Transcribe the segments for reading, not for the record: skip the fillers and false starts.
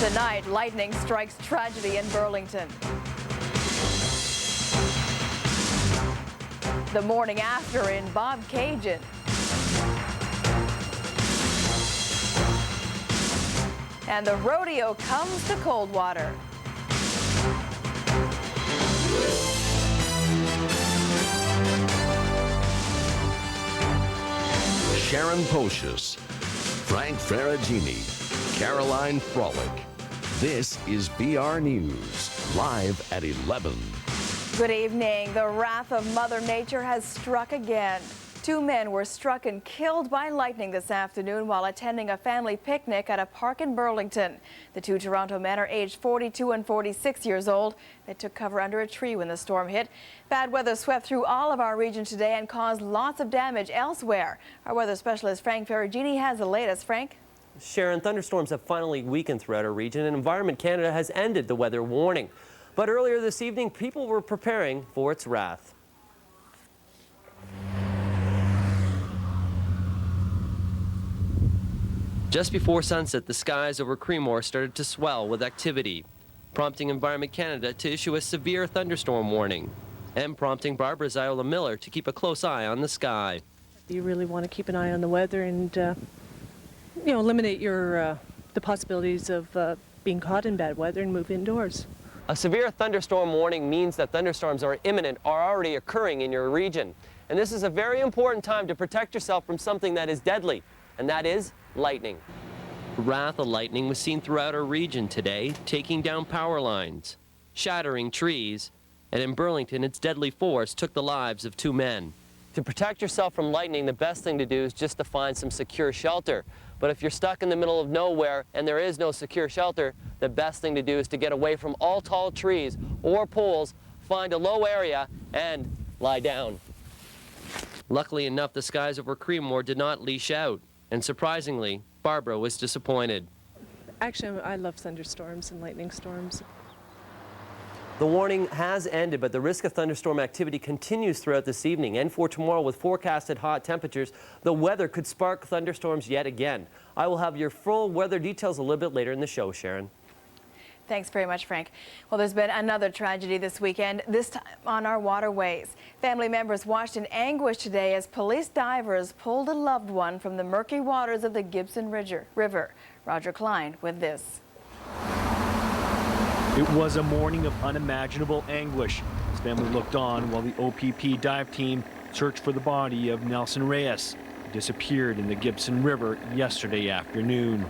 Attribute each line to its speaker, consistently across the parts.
Speaker 1: Tonight, lightning strikes tragedy in Burlington. The morning after in Bob Cajun. And the rodeo comes to Coldwater.
Speaker 2: Sharon Pocious, Frank Ferragini, Caroline Frolic. This is BR News, live at 11.
Speaker 1: Good evening. The wrath of Mother Nature has struck again. 2 men were struck and killed by lightning this afternoon while attending a family picnic at a park in Burlington. The 2 Toronto men are aged 42 and 46 years old. They took cover under a tree when the storm hit. Bad weather swept through all of our region today and caused lots of damage elsewhere. Our weather specialist Frank Ferragini has the latest. Frank?
Speaker 3: Sharon, thunderstorms have finally weakened throughout our region, and Environment Canada has ended the weather warning. But earlier this evening, people were preparing for its wrath. Just before sunset, the skies over Creemore started to swell with activity, prompting Environment Canada to issue a severe thunderstorm warning and prompting Barbara Ziola Miller to keep a close eye on the sky.
Speaker 4: You really want to keep an eye on the weather and eliminate the possibilities of being caught in bad weather and move indoors.
Speaker 3: A severe thunderstorm warning means that thunderstorms are imminent or already occurring in your region. And this is a very important time to protect yourself from something that is deadly, and that is lightning. The wrath of lightning was seen throughout our region today, taking down power lines, shattering trees, and in Burlington, its deadly force took the lives of 2 men. To protect yourself from lightning, the best thing to do is just to find some secure shelter. But if you're stuck in the middle of nowhere and there is no secure shelter, the best thing to do is to get away from all tall trees or poles, find a low area, and lie down. Luckily enough, the skies over Creemore did not leash out, and surprisingly, Barbara was disappointed.
Speaker 4: Actually, I love thunderstorms and lightning storms.
Speaker 3: The warning has ended, but the risk of thunderstorm activity continues throughout this evening. And for tomorrow, with forecasted hot temperatures, the weather could spark thunderstorms yet again. I will have your full weather details a little bit later in the show, Sharon.
Speaker 1: Thanks very much, Frank. Well, there's been another tragedy this weekend, this time on our waterways. Family members watched in anguish today as police divers pulled a loved one from the murky waters of the Gibson River. Roger Klein with this.
Speaker 5: It was a morning of unimaginable anguish. His family looked on while the OPP dive team searched for the body of Nelson Reyes, who disappeared in the Gibson River yesterday afternoon.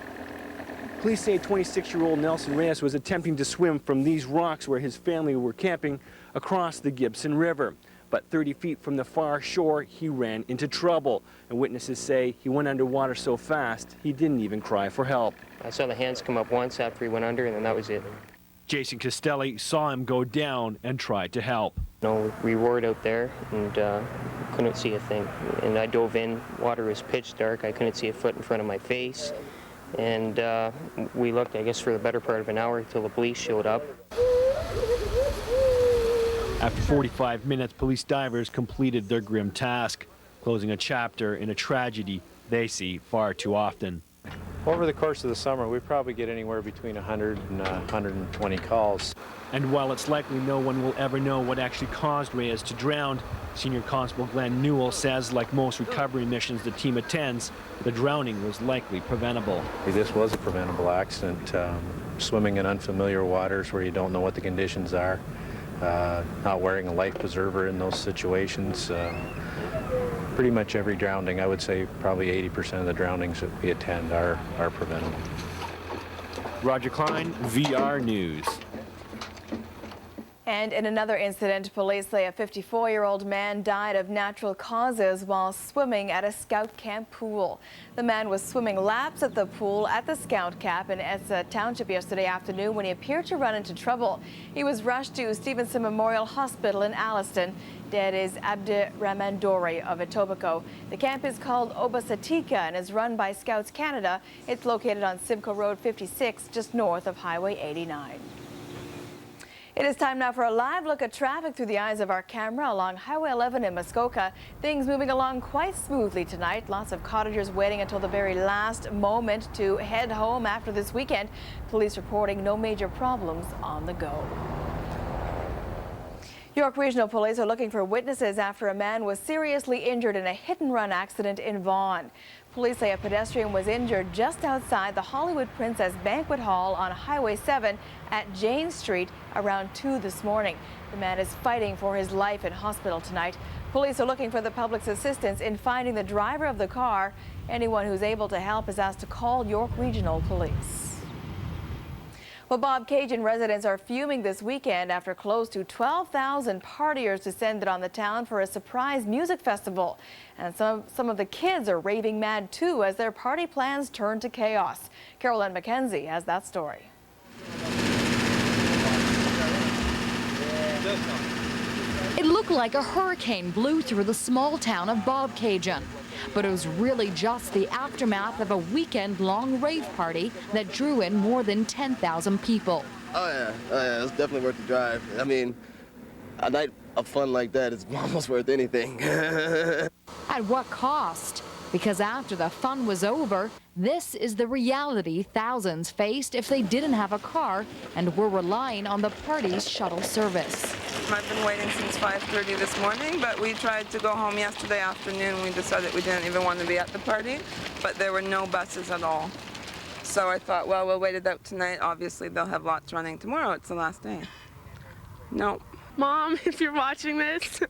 Speaker 5: Police say 26-year-old Nelson Reyes was attempting to swim from these rocks where his family were camping across the Gibson River. But 30 feet from the far shore, he ran into trouble. And witnesses say he went underwater so fast, he didn't even cry for help.
Speaker 6: I saw the hands come up once after he went under, and then that was it.
Speaker 5: Jason Castelli saw him go down and tried to help.
Speaker 6: No, we roared out there and couldn't see a thing. And I dove in, water was pitch dark, I couldn't see a foot in front of my face. And we looked, I guess, for the better part of an hour until the police showed up.
Speaker 5: After 45 minutes, police divers completed their grim task, closing a chapter in a tragedy they see far too often.
Speaker 7: Over the course of the summer, we probably get anywhere between 100 and 120 calls.
Speaker 5: And while it's likely no one will ever know what actually caused Reyes to drown, Senior Constable Glenn Newell says, like most recovery missions the team attends, the drowning was likely preventable.
Speaker 7: This was a preventable accident. Swimming in unfamiliar waters where you don't know what the conditions are, not wearing a life preserver in those situations. Pretty much every drowning, I would say probably 80% of the drownings that we attend are preventable.
Speaker 5: Roger Klein, VR News.
Speaker 1: And in another incident, police say a 54-year-old man died of natural causes while swimming at a scout camp pool. The man was swimming laps at the pool at the scout camp in Essa Township yesterday afternoon when he appeared to run into trouble. He was rushed to Stevenson Memorial Hospital in Alliston. Dead is Abdi Ramandori of Etobicoke. The camp is called Obasatika and is run by Scouts Canada. It's located on Simcoe Road 56, just north of Highway 89. It is time now for a live look at traffic through the eyes of our camera along Highway 11 in Muskoka. Things moving along quite smoothly tonight. Lots of cottagers waiting until the very last moment to head home after this weekend. Police reporting no major problems on the go. York Regional Police are looking for witnesses after a man was seriously injured in a hit-and-run accident in Vaughan. Police say a pedestrian was injured just outside the Hollywood Princess Banquet Hall on Highway 7 at Jane Street around 2 this morning. The man is fighting for his life in hospital tonight. Police are looking for the public's assistance in finding the driver of the car. Anyone who's able to help is asked to call York Regional Police. Well, Bobcaygeon residents are fuming this weekend after close to 12,000 partiers descended on the town for a surprise music festival. And some of the kids are raving mad too as their party plans turn to chaos. Carolyn McKenzie has that story.
Speaker 8: It looked like a hurricane blew through the small town of Bobcaygeon. But it was really just the aftermath of a weekend-long rave party that drew in more than 10,000 people.
Speaker 9: Oh yeah, it's definitely worth the drive. I mean, a night of fun like that is almost worth anything.
Speaker 8: At what cost? Because after the fun was over, this is the reality thousands faced if they didn't have a car and were relying on the party's shuttle service.
Speaker 10: I've been waiting since 5:30 this morning, but we tried to go home yesterday afternoon. We decided we didn't even want to be at the party, but there were no buses at all. So I thought, well, we'll wait it out tonight. Obviously, they'll have lots running tomorrow. It's the last day. No.
Speaker 11: Mom, if you're watching this,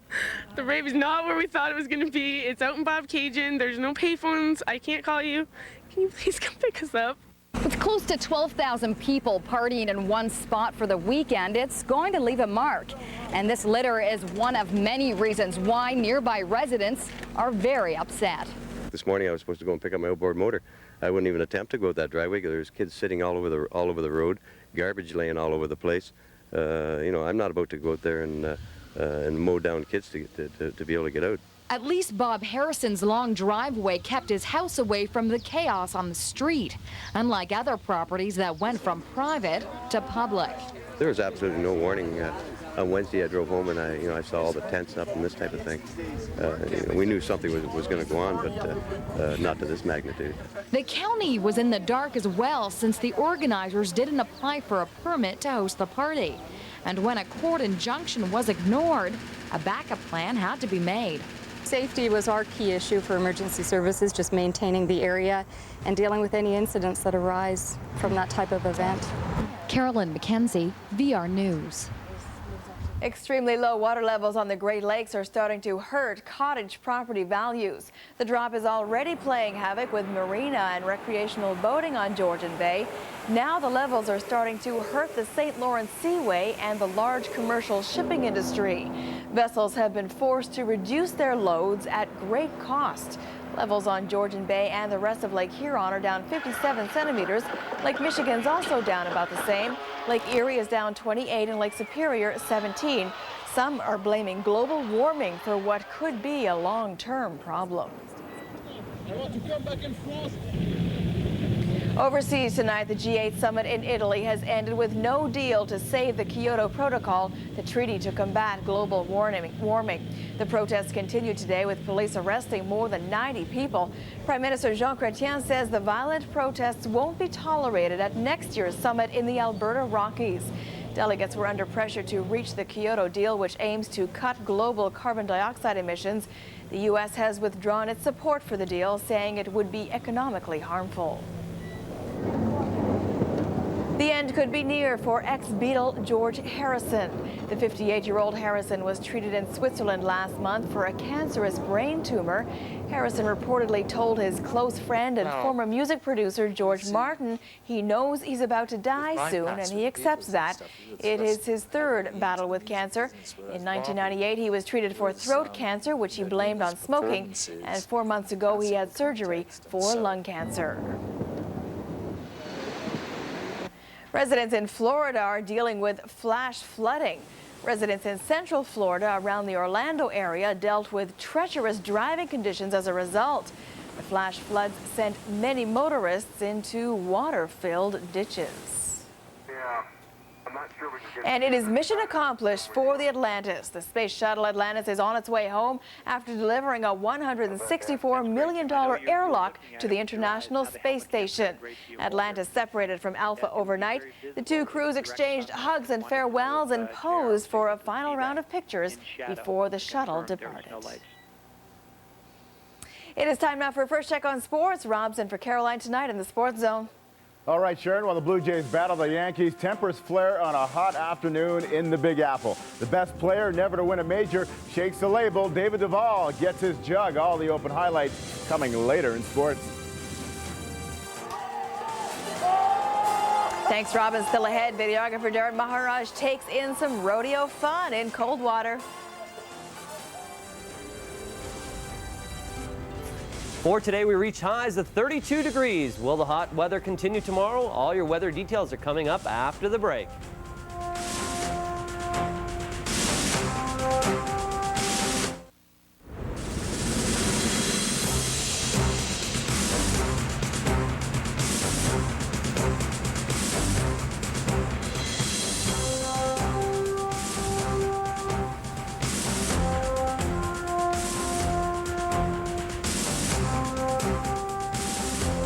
Speaker 11: the rave is not where we thought it was going to be. It's out in Bobcaygeon. There's no payphones. I can't call you. Can you please come pick us up?
Speaker 8: With close to 12,000 people partying in one spot for the weekend, it's going to leave a mark. And this litter is one of many reasons why nearby residents are very upset.
Speaker 12: This morning I was supposed to go and pick up my outboard motor. I wouldn't even attempt to go up that driveway because there's kids sitting all over the road, garbage laying all over the place. You know, I'm not about to go out there and mow down kids to be able to get out.
Speaker 8: At least Bob Harrison's long driveway kept his house away from the chaos on the street, unlike other properties that went from private to public.
Speaker 12: There was absolutely no warning. On Wednesday I drove home and I saw all the tents up and this type of thing. We knew something was going to go on, but not to this magnitude.
Speaker 8: The county was in the dark as well since the organizers didn't apply for a permit to host the party. And when a court injunction was ignored, a backup plan had to be made.
Speaker 13: Safety was our key issue for emergency services, just maintaining the area and dealing with any incidents that arise from that type of event.
Speaker 8: Carolyn McKenzie, VR News.
Speaker 1: Extremely low water levels on the Great Lakes are starting to hurt cottage property values. The drop is already playing havoc with marina and recreational boating on Georgian Bay. Now the levels are starting to hurt the St. Lawrence Seaway and the large commercial shipping industry. Vessels have been forced to reduce their loads at great cost. Levels on Georgian Bay and the rest of Lake Huron are down 57 centimeters. Lake Michigan's also down about the same. Lake Erie is down 28 and Lake Superior 17. Some are blaming global warming for what could be a long-term problem.
Speaker 14: I want to come back in France.
Speaker 1: Overseas tonight, the G8 summit in Italy has ended with no deal to save the Kyoto Protocol, the treaty to combat global warming. The protests continue today with police arresting more than 90 people. Prime Minister Jean Chrétien says the violent protests won't be tolerated at next year's summit in the Alberta Rockies. Delegates were under pressure to reach the Kyoto deal, which aims to cut global carbon dioxide emissions. The U.S. has withdrawn its support for the deal, saying it would be economically harmful. The end could be near for ex-Beatle George Harrison. The 58-year-old Harrison was treated in Switzerland last month for a cancerous brain tumor. Harrison reportedly told his close friend and former music producer George Martin he knows he's about to die soon, and he accepts that. It is his third battle with cancer. In 1998, he was treated for throat cancer, which he blamed on smoking, and 4 months ago he had surgery for lung cancer. Residents in Florida are dealing with flash flooding. Residents in central Florida around the Orlando area dealt with treacherous driving conditions as a result. The flash floods sent many motorists into water-filled ditches.
Speaker 15: Yeah, I'm not sure.
Speaker 1: And it is mission accomplished for the Atlantis. The space shuttle Atlantis is on its way home after delivering a $164 million airlock to the International Space Station. Atlantis separated from Alpha overnight. The two crews exchanged hugs and farewells and posed for a final round of pictures before the shuttle departed. It is time now for a first check on sports. Rob's in for Caroline tonight in the Sports Zone.
Speaker 15: All right, Sharon, while the Blue Jays battle the Yankees, tempers flare on a hot afternoon in the Big Apple. The best player never to win a major shakes the label. David Duvall gets his jug. All the open highlights coming later in sports.
Speaker 1: Thanks, Robin. Still ahead, videographer Darren Maharaj takes in some rodeo fun in Coldwater.
Speaker 3: For today, we reach highs of 32 degrees. Will the hot weather continue tomorrow? All your weather details are coming up after the break.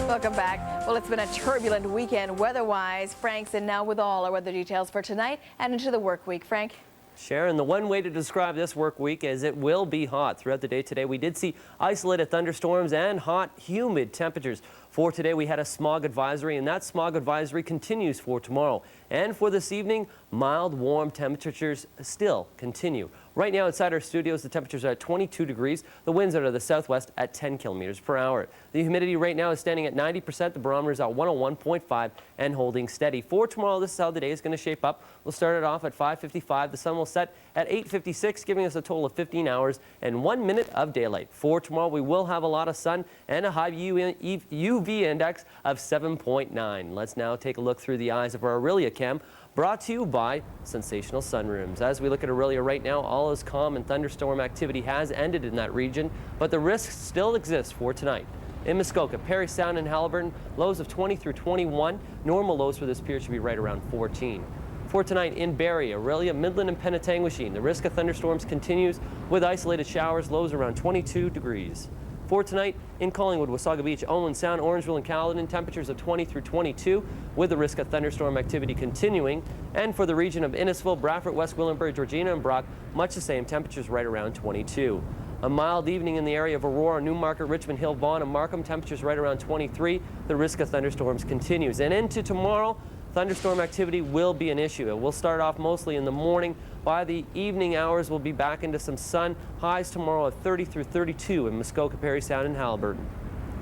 Speaker 1: Welcome back. Well, it's been a turbulent weekend weather-wise. Frank's in now with all our weather details for tonight and into the work week. Frank?
Speaker 3: Sharon, the one way to describe this work week is it will be hot. Throughout the day today, we did see isolated thunderstorms and hot, humid temperatures. For today, we had a smog advisory, and that smog advisory continues for tomorrow. And for this evening, mild, warm temperatures still continue. Right now inside our studios, the temperatures are at 22 degrees. The winds are to the southwest at 10 kilometers per hour. The humidity right now is standing at 90%. The barometer is at 101.5 and holding steady. For tomorrow, this is how the day is going to shape up. We'll start it off at 5:55. The sun will set at 8:56, giving us a total of 15 hours and 1 minute of daylight. For tomorrow, we will have a lot of sun and a high UV index of 7.9. Let's now take a look through the eyes of our Aurelia cam, brought to you by Sensational Sunrooms. As we look at Aurelia right now, all is calm and thunderstorm activity has ended in that region, but the risks still exist for tonight. In Muskoka, Parry Sound and Haliburton, lows of 20 through 21. Normal lows for this period should be right around 14. For tonight in Barrie, Aurelia, Midland, and Penetanguishene, the risk of thunderstorms continues with isolated showers, lows around 22 degrees. For tonight in Collingwood, Wasaga Beach, Owen Sound, Orangeville, and Caledon, temperatures of 20 through 22 with the risk of thunderstorm activity continuing. And for the region of Innisfil, Bradford, West Gwillimbury, Georgina, and Brock, much the same, temperatures right around 22. A mild evening in the area of Aurora, Newmarket, Richmond Hill, Vaughan, and Markham, temperatures right around 23. The risk of thunderstorms continues. And into tomorrow, thunderstorm activity will be an issue. It will start off mostly in the morning. By the evening hours, we'll be back into some sun. Highs tomorrow at 30 through 32 in Muskoka, Parry Sound, and Haliburton.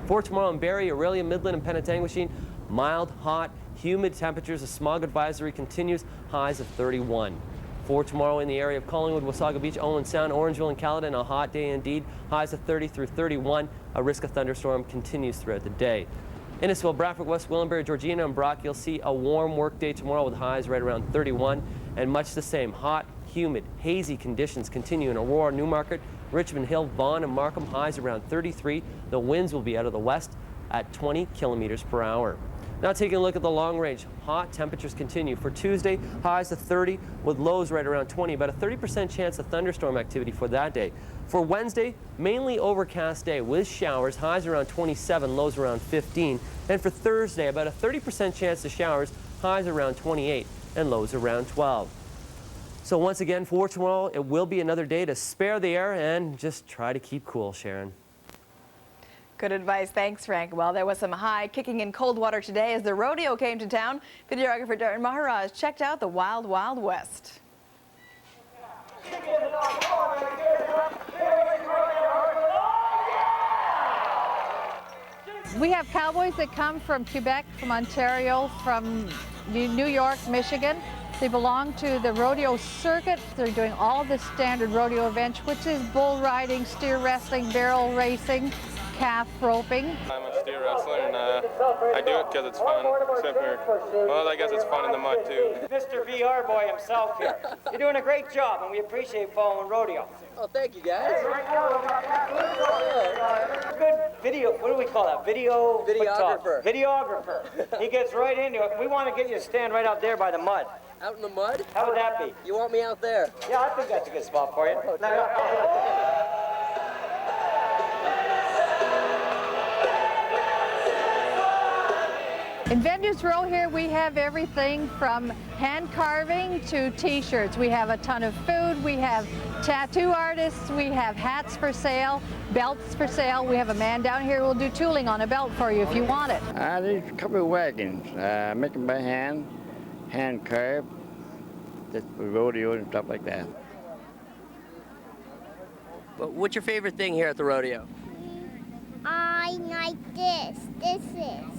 Speaker 3: For tomorrow in Barrie, Aurelia, Midland, and Penetanguishene, mild, hot, humid temperatures. A smog advisory continues. Highs of 31. For tomorrow in the area of Collingwood, Wasaga Beach, Owen Sound, Orangeville, and Caledon, a hot day indeed. Highs of 30 through 31. A risk of thunderstorm continues throughout the day. Innisfil, Bradford, West Gwillimbury, Georgina, and Brock, you'll see a warm work day tomorrow with highs right around 31, and much the same. Hot, humid, hazy conditions continue in Aurora, Newmarket, Richmond Hill, Vaughan, and Markham, highs around 33. The winds will be out of the west at 20 kilometers per hour. Now taking a look at the long range, hot temperatures continue. For Tuesday, highs of 30 with lows right around 20, about a 30% chance of thunderstorm activity for that day. For Wednesday, mainly overcast day with showers, highs around 27, lows around 15. And for Thursday, about a 30% chance of showers, highs around 28 and lows around 12. So once again, for tomorrow, it will be another day to spare the air and just try to keep cool, Sharon.
Speaker 1: Good advice. Thanks, Frank. Well, there was some high kicking in Coldwater today as the rodeo came to town. Videographer Darren Maharaj checked out the Wild Wild West.
Speaker 16: We have cowboys that come from Quebec, from Ontario, from New York, Michigan. They belong to the rodeo circuit. They're doing all the standard rodeo events, which is bull riding, steer wrestling, barrel racing, calf roping.
Speaker 17: I'm a steer wrestler and I do it because it's fun. Except for, well, I guess it's fun in the mud too.
Speaker 18: Mr. VR boy himself here. You're doing a great job and we appreciate following rodeo.
Speaker 9: Oh, thank you guys.
Speaker 18: Good video, what do we call that? Videographer.
Speaker 19: Videographer.
Speaker 18: Videographer. He gets right into it. We want to get you to stand right out there by the mud.
Speaker 19: Out in the mud?
Speaker 18: How would that be?
Speaker 19: You want me out there?
Speaker 18: Yeah, I think that's a good spot for you.
Speaker 16: In Vendors Row here, we have everything from hand carving to t-shirts. We have a ton of food, we have tattoo artists, we have hats for sale, belts for sale. We have a man down here who will do tooling on a belt for you if you want it.
Speaker 20: There's a couple of wagons, make them by hand carved, that's for rodeo and stuff like that.
Speaker 19: But what's your favorite thing here at the rodeo?
Speaker 21: I like this. This is.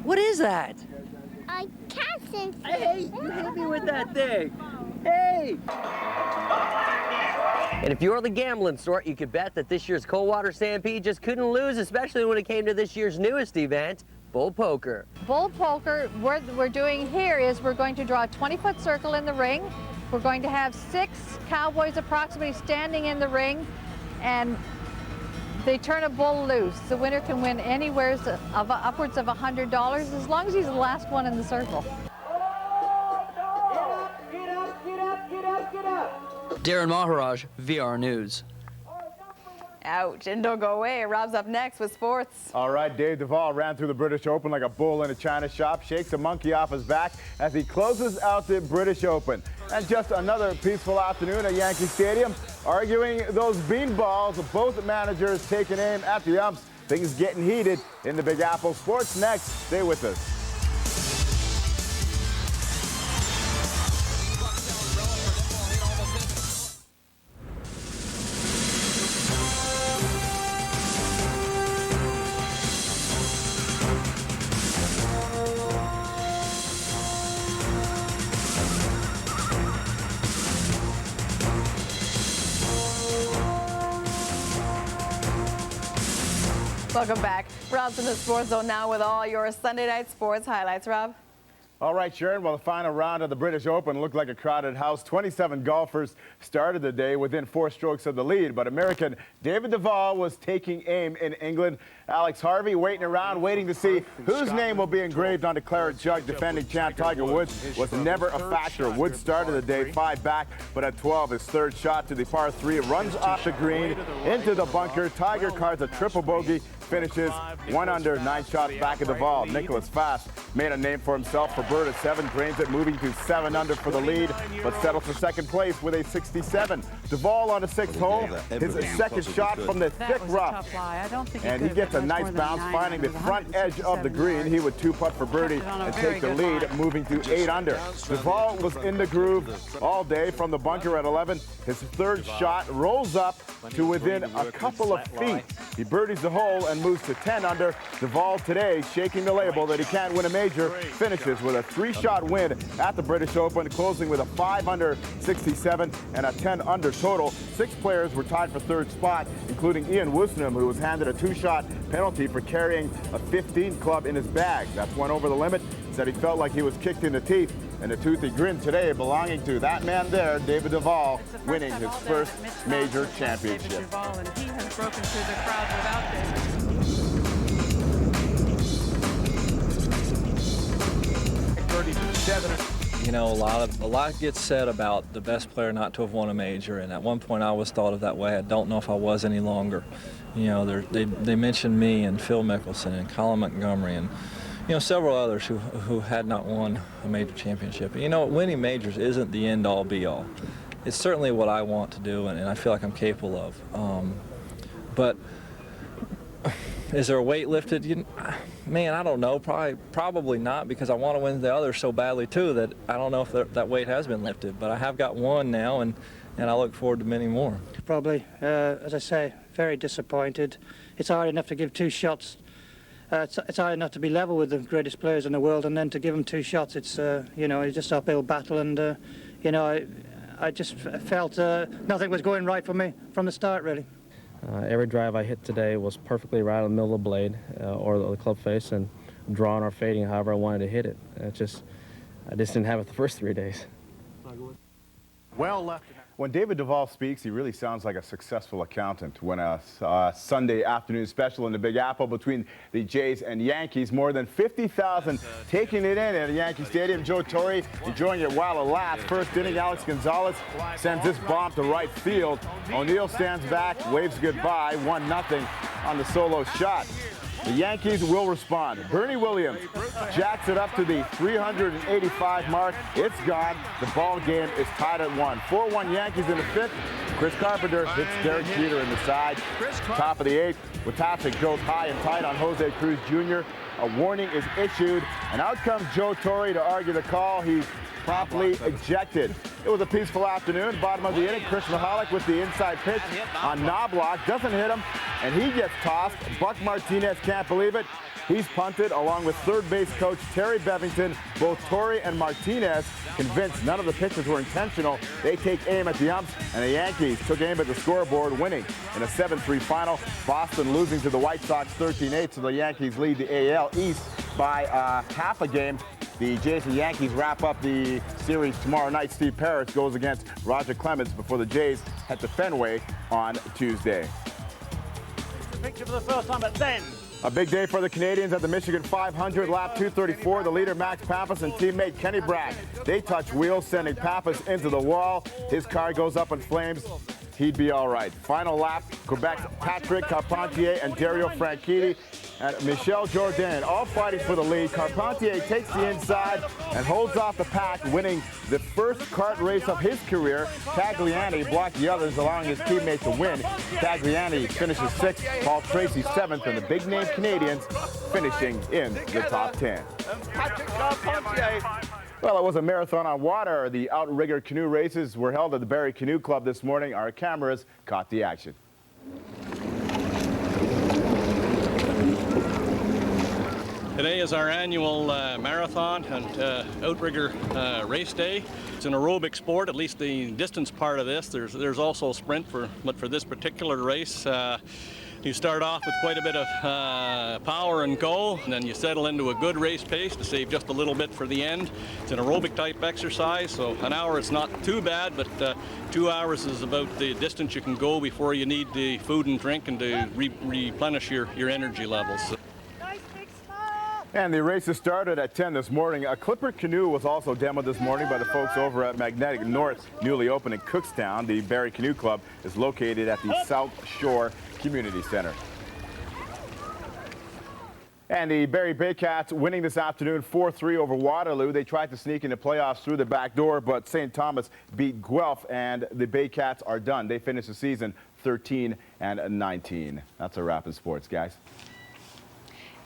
Speaker 19: What is that?
Speaker 21: A captain.
Speaker 19: Hey, you hit me with that thing. Hey! And if you're the gambling sort, you could bet that this year's Coldwater Stampede just couldn't lose, especially when it came to this year's newest event, bull poker.
Speaker 16: Bull poker, what we're doing here is we're going to draw a 20-foot circle in the ring. We're going to have 6 cowboys approximately standing in the ring, and they turn a bull loose. The winner can win anywhere of upwards of $100 as long as he's the last one in the circle.
Speaker 19: Darren Maharaj, VR News.
Speaker 1: Ouch, and don't go away. Rob's up next with sports.
Speaker 15: All right, Dave Duvall ran through the British Open like a bull in a china shop, shakes a monkey off his back as he closes out the British Open. And just another peaceful afternoon at Yankee Stadium, arguing those beanballs, both managers taking aim at the umps. Things getting heated in the Big Apple. Sports next. Stay with us.
Speaker 1: Welcome back. Rob's in the Sports Zone now with all your Sunday night sports highlights. Rob?
Speaker 15: All right, Sharon, well, the final round of the British Open looked like a crowded house. 27 golfers started the day within 4 strokes of the lead, but American David Duvall was taking aim in England. Alex Harvey waiting around, waiting to see whose name will be engraved on the claret jug. Defending champ Tiger Woods was never a factor. Woods started the day 5 back, but at 12, his third shot to the par 3 runs off the green into the bunker. Tiger cards a triple bogey, finishes 1 under, 9 shots back of Duvall. Nicholas Fast made a name for himself for bird at 7, drains it, moving to 7 under for the lead, but settles for second place with a 67. Duvall on the 6th hole, his second shot from the thick rough, and he gets a nice bounce, finding the front edge of the green. He would 2-putt for birdie and take the lead, moving to 8 under. Duvall was in the groove all day from the bunker at 11. His third shot rolls up to within a couple of feet. He birdies the hole and moves to 10 under. Duvall today shaking the label that he can't win a major, finishes with a 3-shot win at the British Open, closing with a 5 under 67 and a 10 under total. 6 players were tied for third spot, including Ian Woosnam, who was handed a 2-shot penalty for carrying a 15 club in his bag. That's one over the limit. Said he felt like he was kicked in the teeth, and a toothy grin today belonging to that man there, David Duvall, winning his first major championship.
Speaker 22: And he has broken through the crowd without this.
Speaker 23: You know, a lot gets said about the best player not to have won a major, and at one point I was thought of that way. I don't know if I was any longer. You know, they mentioned me and Phil Mickelson and Colin Montgomery and, you know, several others who had not won a major championship. You know, winning majors isn't the end-all, be-all. It's certainly what I want to do, and I feel like I'm capable of. But is there a weight lifted? Man, I don't know. Probably not, because I want to win the others so badly too that I don't know if that weight has been lifted. But I have got one now, and I look forward to many more.
Speaker 24: Probably, as I say, very disappointed. It's hard enough to give 2 shots. It's hard enough to be level with the greatest players in the world, and then to give them 2 shots, it's you know, it's just an uphill battle. And you know, I just felt nothing was going right for me from the start, really.
Speaker 25: Every drive I hit today was perfectly right on the middle of the blade or the club face, and drawing or fading however I wanted to hit it. I just didn't have it the first 3 days.
Speaker 15: Well left. When David Duvall speaks, he really sounds like a successful accountant. When a Sunday afternoon special in the Big Apple between the Jays and Yankees, more than 50,000 taking it in at Yankee Stadium. Joe Torre enjoying it while it lasts. First inning, Alex Gonzalez sends this bomb to right field. O'Neill stands back, waves goodbye, 1-0 on the solo shot. The Yankees will respond. Bernie Williams jacks it up to the 385 mark. It's gone. The ball game is tied at 1. 4-1 Yankees in the 5th. Chris Carpenter hits Derek Jeter in the side. Top of the 8th. Watasic goes high and tight on Jose Cruz Jr. A warning is issued, and out comes Joe Torre to argue the call. He's promptly ejected. It was a peaceful afternoon. Bottom of the inning, Chris Mahalik with the inside pitch on Knobloch. Doesn't hit him, and he gets tossed. Buck Martinez can't believe it. He's punted along with third base coach Terry Bevington. Both Torre and Martinez convinced none of the pitches were intentional. They take aim at the umps, and the Yankees took aim at the scoreboard, winning in a 7-3 final. Boston losing to the White Sox 13-8, so the Yankees lead the AL East by half a game. The Jays and Yankees wrap up the series tomorrow night. Steve Parrish goes against Roger Clemens before the Jays head to Fenway on Tuesday.
Speaker 2: The picture for the first time, but then
Speaker 15: a big day for the Canadians at the Michigan 500, lap 234. The leader, Max Pappas, and teammate Kenny Bragg. They touch wheels, sending Pappas into the wall. His car goes up in flames. He'd be all right. Final lap, Quebec's Patrick Carpentier and Dario Franchitti and Michel Jourdain all fighting for the lead. Carpentier takes the inside and holds off the pack, winning the first kart race of his career. Tagliani blocked the others, allowing his teammate to win. Tagliani finishes 6th, Paul Tracy 7th, and the big-name Canadians finishing in the top 10.
Speaker 2: Patrick Carpentier.
Speaker 15: Well, it was a marathon on water. The outrigger canoe races were held at the Barrie Canoe Club this morning. Our cameras caught the action.
Speaker 4: Today is our annual marathon and outrigger race day. It's an aerobic sport, at least the distance part of this. There's also a sprint, but for this particular race, you start off with quite a bit of power and go, and then you settle into a good race pace to save just a little bit for the end. It's an aerobic type exercise, so an hour is not too bad, but 2 hours is about the distance you can go before you need the food and drink and to replenish your energy levels.
Speaker 15: And the races started at 10 this morning. A Clipper canoe was also demoed this morning by the folks over at Magnetic North, newly opened in Cookstown. The Barrie Canoe Club is located at the South Shore Community Center. And the Barrie Baycats winning this afternoon 4-3 over Waterloo. They tried to sneak into playoffs through the back door, but St. Thomas beat Guelph, and the Baycats are done. They finished the season 13-19. That's a wrap in sports, guys.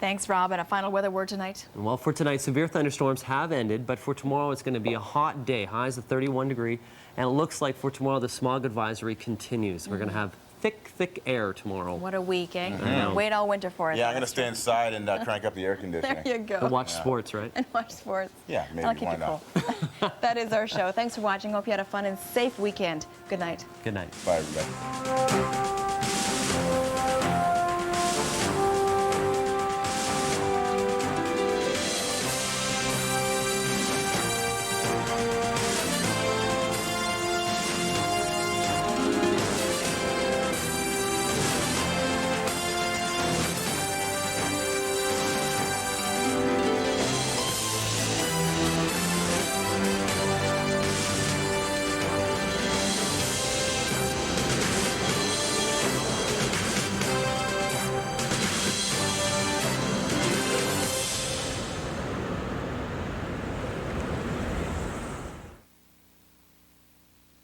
Speaker 1: Thanks, Rob. And a final weather word tonight?
Speaker 3: Well, for tonight, severe thunderstorms have ended, but for tomorrow, it's going to be a hot day. Highs of 31 degrees, and it looks like for tomorrow, the smog advisory continues. We're going to have thick air tomorrow.
Speaker 1: What a week, eh? Wait all winter for it.
Speaker 5: Yeah, I'm going to stay inside and crank up the air conditioning.
Speaker 1: There you go.
Speaker 3: And watch sports, right?
Speaker 1: And watch sports.
Speaker 5: Yeah, maybe.
Speaker 1: I'll keep
Speaker 5: Why
Speaker 1: you
Speaker 5: not?
Speaker 1: cool. That is our show. Thanks for watching. Hope you had a fun and safe weekend. Good night.
Speaker 3: Good night.
Speaker 5: Bye, everybody.